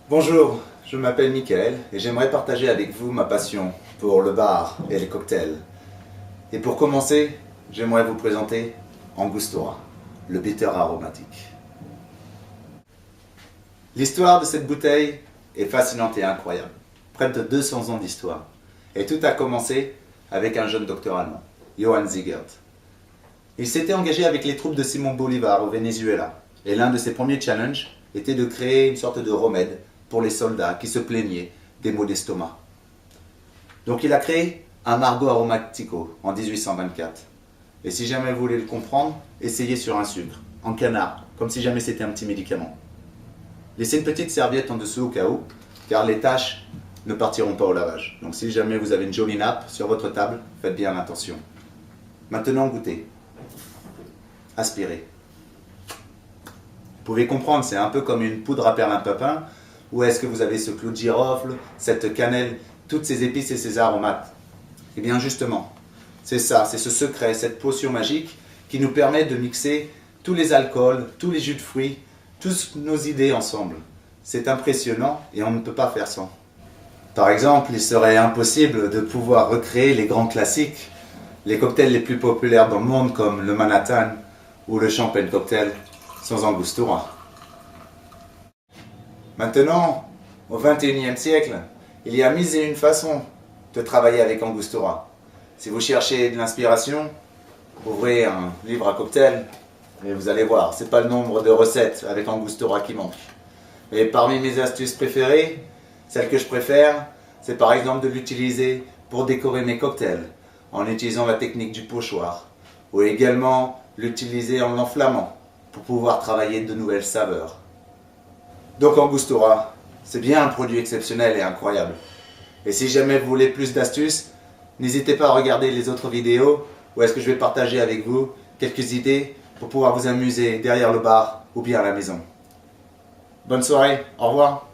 Bonjour, je m'appelle Mickaël et j'aimerais partager avec vous ma passion pour le bar et les cocktails. Et pour commencer, j'aimerais vous présenter Angostura, le bitter aromatique. L'histoire de cette bouteille est fascinante et incroyable. Près de 200 ans d'histoire. Et tout a commencé avec un jeune docteur allemand, Johann Ziegert. Il s'était engagé avec les troupes de Simon Bolivar au Venezuela. Et l'un de ses premiers challenges était de créer une sorte de remède pour les soldats qui se plaignaient des maux d'estomac. Donc il a créé un Margot Aromatico en 1824. Et si jamais vous voulez le comprendre, essayez sur un sucre, en canard, comme si jamais c'était un petit médicament. Laissez une petite serviette en dessous au cas où, car les taches ne partiront pas au lavage. Donc si jamais vous avez une jolie nappe sur votre table, faites bien attention. Maintenant goûtez. Aspirez. Vous pouvez comprendre, c'est un peu comme une poudre à perlimpinpin. Où est-ce que vous avez ce clou de girofle, cette cannelle, toutes ces épices et ces aromates? Eh bien justement, c'est ça, c'est ce secret, cette potion magique qui nous permet de mixer tous les alcools, tous les jus de fruits, toutes nos idées ensemble. C'est impressionnant et on ne peut pas faire sans. Par exemple, il serait impossible de pouvoir recréer les grands classiques, les cocktails les plus populaires dans le monde comme le Manhattan ou le Champagne Cocktail sans Angostura. Maintenant, au XXIe siècle, il y a mille et une façons de travailler avec Angostura. Si vous cherchez de l'inspiration, ouvrez un livre à cocktail et vous allez voir, c'est pas le nombre de recettes avec Angostura qui manque. Et parmi mes astuces préférées, celle que je préfère, c'est par exemple de l'utiliser pour décorer mes cocktails, en utilisant la technique du pochoir, ou également l'utiliser en l'enflammant, pour pouvoir travailler de nouvelles saveurs. Donc Angostura, c'est bien un produit exceptionnel et incroyable. Et si jamais vous voulez plus d'astuces, n'hésitez pas à regarder les autres vidéos où est-ce que je vais partager avec vous quelques idées pour pouvoir vous amuser derrière le bar ou bien à la maison. Bonne soirée, au revoir.